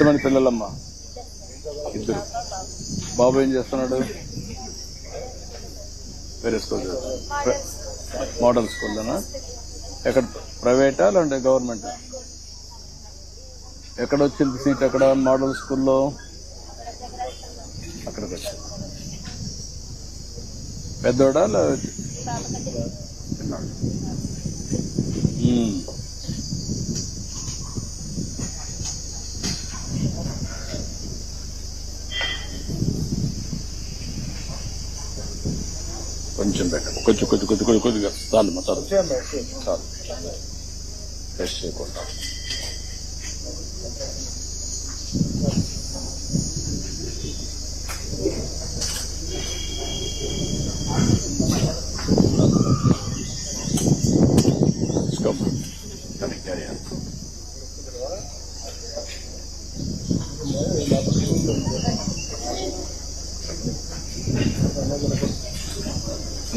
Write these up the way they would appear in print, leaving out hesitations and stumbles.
ఎంతమంది పిల్లలమ్మా? ఇద్దరు. బాబు ఏం చేస్తున్నాడు? వేరే స్కూల్, మోడల్ స్కూల్లోనా? ఎక్కడ, ప్రైవేటా లేదంటే గవర్నమెంట్? ఎక్కడ వచ్చింది సీట్? ఎక్కడ మోడల్ స్కూల్లో? అక్కడికి వచ్చింది. పెద్దోడా లేదా చిన్నాడు? కొంచెం పెట్టండి, కొద్దిగా చాలు మా చాలు చాలు, ఫ్రెష్ చేయకుండా.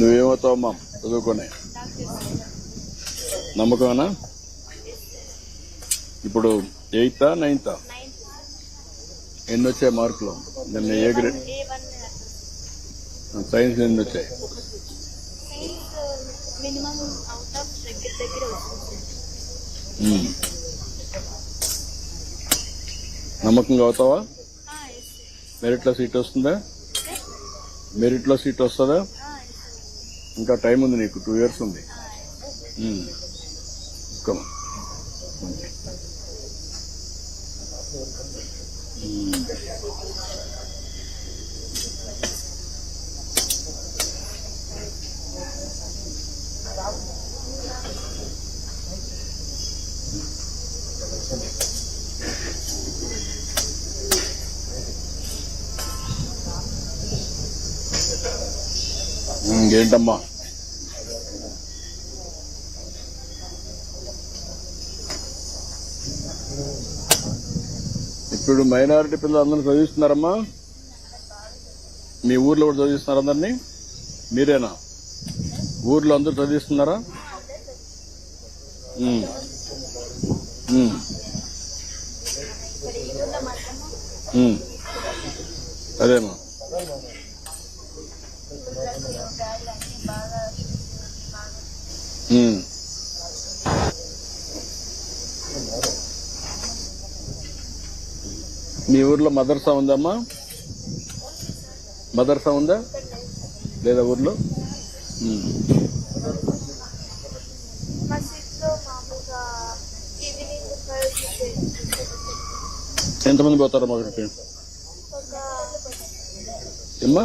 నువ్వేమవుతావమ్మా చదువుకొని? నమ్మకమేనా? ఇప్పుడు 8th, 9th? ఎన్ని వచ్చాయి మార్కులు నిన్న? A grade? సైన్స్ ఎన్ని వచ్చాయి? నమ్మకంగా అవుతావా? మెరిట్లో సీట్ వస్తుందా? మెరిట్లో సీట్ వస్తుందా? ఇంకా టైం ఉంది నీకు, 2 years ఉంది. ఏంటమ్మా? ఇప్పుడు మైనారిటీ పిల్లలు అందరూ చదివిస్తున్నారమ్మా? మీ ఊర్లో కూడా చదివిస్తున్నారు అందరినీ? మీరేనా? ఊర్లో అందరూ చదివిస్తున్నారా? అదేమా. మీ ఊర్లో మదర్సా ఉందమ్మా? మదర్సా ఉందా లేదా ఊర్లో? ఎంతమంది పోతారమ్మా అక్కడికి? ఏమ్మా?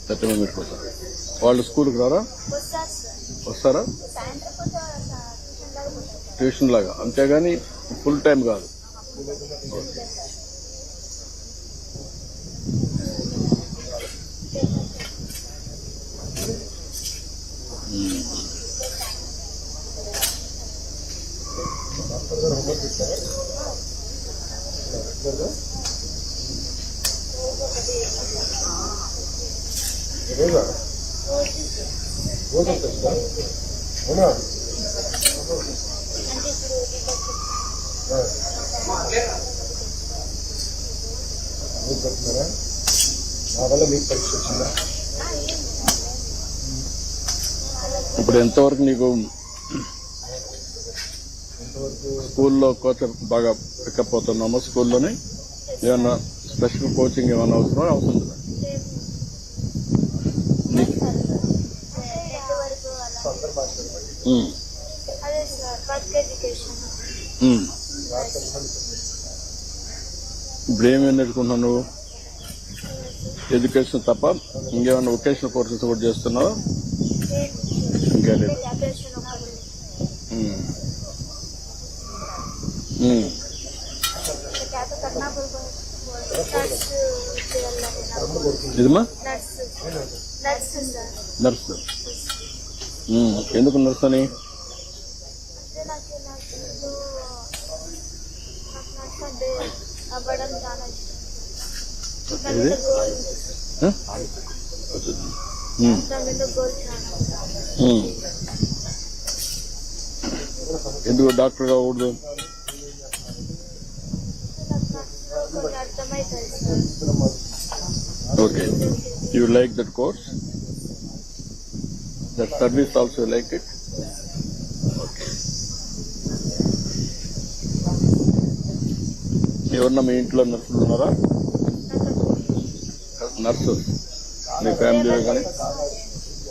30 members పోతారు. వాళ్ళు స్కూల్కి రారా? వస్తారా? ట్యూషన్ లాగా, అంతేగాని ఫుల్ టైం కాదు. ఇప్పుడు ఎంతవరకు నీకు స్కూల్లో కోచ్ బాగా పికప్ అవుతున్నామో? స్కూల్లోనే ఏమన్నా స్పెషల్ కోచింగ్ ఏమైనా అవసరం అవుతుందా? ఇప్పుడు ఏమేమి నేర్చుకుంటున్నావు నువ్వు? ఎడ్యుకేషన్ తప్ప ఇంకేమైనా వొకేషనల్ కోర్సెస్ కూడా చేస్తున్నావా? ఇంకా లేదు. ఇదమ్మా నర్సు. ఎందుకు నర్స్ అని? ఎందుకు డాక్టర్ కాకూడదు? కొన్ని అర్థమవుతుంది sir. Okay. You like that course? That service also you like it? Okay. ఎవరన్నా మీ ఇంట్లో నర్సులు ఉన్నారా? నర్సు మీ ఫ్యామిలీలో కానీ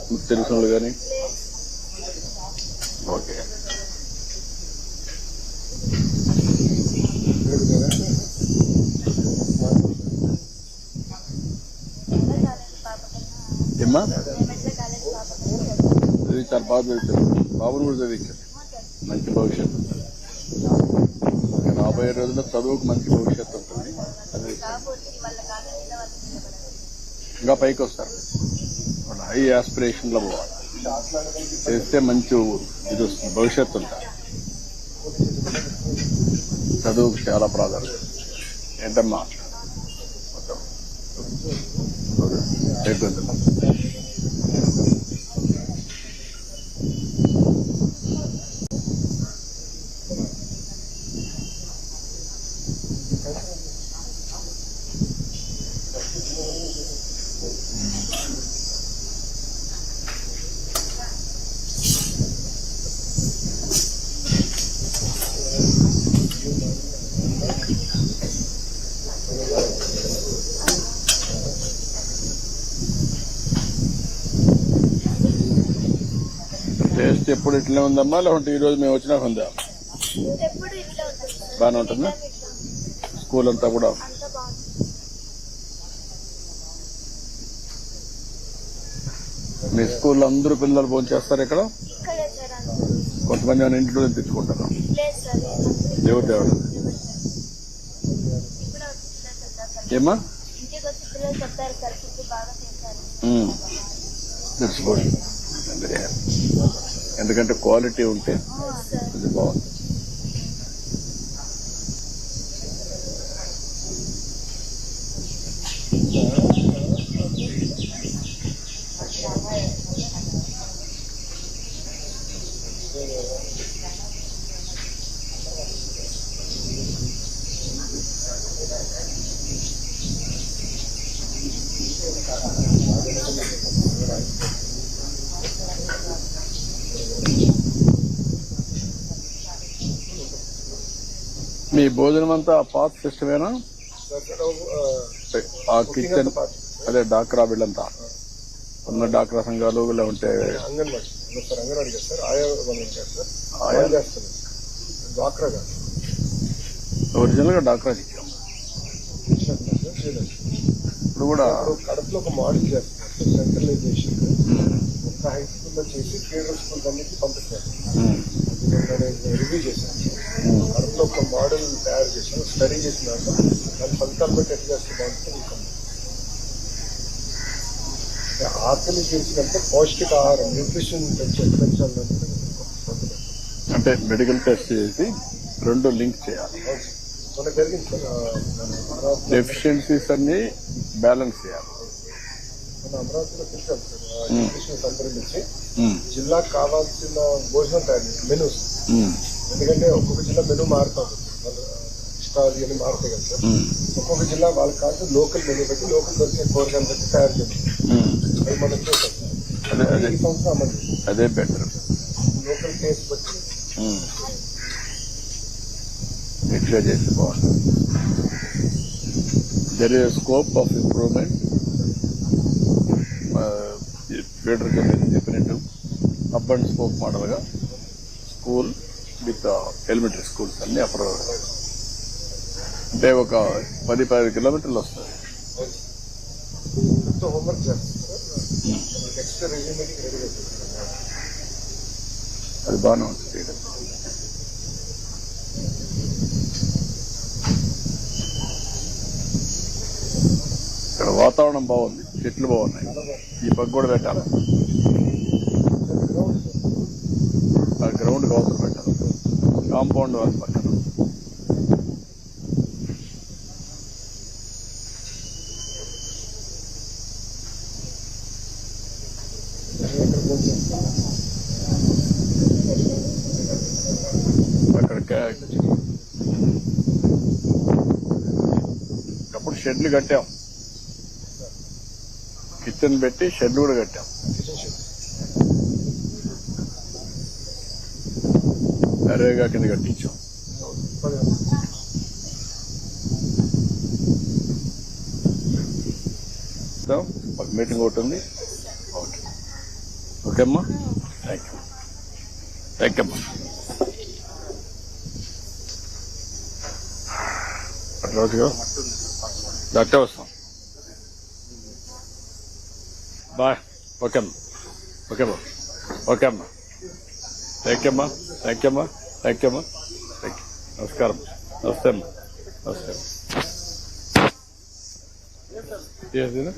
మీకు తెలిసిన వాళ్ళు కానీ? ఓకే. ఏమ్మా చదివించారు, బాగా చదివించారు, బాబుని కూడా చదివించారు. మంచి భవిష్యత్తు రాబోయే రోజుల్లో చదువుకు మంచి భవిష్యత్తు ఉంటుంది. అది ఇంకా పైకి వస్తారు, వాళ్ళ హై ఆస్పిరేషన్లో పోవాలి, చేస్తే మంచి ఇది వస్తుంది, భవిష్యత్తు ఉంటుంది. చదువుకు చాలా ప్రాధాన్యత. ఏంటమ్మా టేస్ట్ ఎప్పుడు ఇట్లనే ఉందమ్మా, లేకుంటే ఈ రోజు మేము వచ్చినాక ఉందా? ఎప్పుడు ఇట్లా ఉంటుంది సార్. బాగానే ఉంటుందా? స్కూల్ అంతా కూడా అంతా బాగుంది. మీ స్కూల్లో అందరూ పిల్లలు భోజనం చేస్తారు ఇక్కడ? ఇక్కడే సార్ అందరూ. కొంతమంది ఏమైనా ఇంట్లో తెచ్చుకుంటారు? లేదు సార్, దేవుడు దేవుడు ఇప్పుడే వచ్చి పిల్లలు చెప్తారు సార్. ఏమ్మా? ఇంటికి వచ్చి పిల్లలు చెప్తారు సార్, ఫుడ్ బాగా చేస్తారు. That's good. ఎందుకంటే క్వాలిటీ ఉంటే సార్ ఇది బాగుంది. మీ భోజనం అంతా పాత సిస్టమేనా? ఆ కిచెన్ అదే డాక్రా వీళ్ళంతా ఉన్న డాక్రా సంఘాలు ఇలా ఉంటే అంగన్వాడీ సార్, ఆయా వాళ్ళు ఉంటారు సార్, ఆయా చేస్తున్నారు. డాక్రా కాదు, ఒరిజినల్ గా డాక్రా ఇచ్చాం. ఇప్పుడు కూడా కడపలో ఒక మోడల్ చేస్తున్నారు సార్, సెంట్రలైజేషన్. ఒక హై స్కూల్లో చేసి ఫీడర్ స్కూల్ అన్నిటికీ పంపిస్తున్నారు. రివ్యూ చేశాను సార్, కడపలో ఒక మోడల్ తయారు చేశాను, స్టడీ చేసినాక దాని ఫలితాలు బట్టి ఎట్లా చేస్తే బాగుంటుంది. ఆకలి చేసినంత పౌష్టిక ఆహారం, న్యూట్రిషన్ పెంచాలంటే అంటే మెడికల్ టెస్ట్ చేసి రెండు లింక్ చేయాలి. మనకు జరిగింది సార్, డెఫిషియన్సీస్ అన్ని బ్యాలెన్స్ చేయాలి. మన అమరావతిలో పెట్టాం సార్, న్యూట్రిషన్ సంప్రదించి జిల్లాకు కావాల్సిన భోజనం తయారు చేసి మెనూస్. ఎందుకంటే ఒక్కొక్క జిల్లా మెనూ మారుతా ఉంటుంది, ఇష్టాలు ఇవన్నీ మారుతాయి కదా సార్. ఒక్కొక్క జిల్లా వాళ్ళకి కాదు లోకల్ మెనూ పెట్టి లోకల్ దొరికే కూరగాయలు పెట్టి తయారు చేస్తాం. అది మనం చేస్తాం సార్, ఈ సంవత్సరం అమలు చేస్తాం. అదే బెటర్. లోకల్ టేస్ట్ బట్టి ఇట్లా చేస్తే బాగుంటుంది. There is scope of improvement. Feeder చెప్పినట్టు అప్ అండ్ స్కోప్ మోడల్గా స్కూల్ విత్ ఎలిమెంటరీ స్కూల్స్ అన్ని అప్రూవ్ అంటే ఒక 10-15 కిలోమీటర్లు వస్తుంది. హోంవర్క్ చేస్తాం సార్, నెక్స్ట్ రెజ్యూమేటింగ్ రెడీ అవుతుంది. అది బాగానే ఉంటుంది. ఇక్కడ వాతావరణం బాగుంది, చెట్లు బాగున్నాయి. ఈ పక్క కూడా పెట్టాలి, ఆ గ్రౌండ్ అవసరం పెట్టాలి, కాంపౌండ్ వాళ్ళ పక్కన. అక్కడ షెడ్లు కట్టాం, కిచెన్ పెట్టి షెడ్ కూడా కట్టాం. కిచెన్ షెడ్ నరేగా కింద కట్టించాం. ఒక మీటింగ్ ఒకటి ఉంది. ఓకే ఓకే అమ్మా, థ్యాంక్ యూ అమ్మా. రోజుగా డాక్టర్ వస్తాం. బాయ్. ఓకే అమ్మా, ఓకే అమ్మా, ఓకే అమ్మా, థ్యాంక్ యూ అమ్మా, థ్యాంక్ యూ అమ్మా, థ్యాంక్ యూ అమ్మా, థ్యాంక్ యూ. నమస్కారం. నమస్తే అమ్మా, నమస్తే. Yes, you know?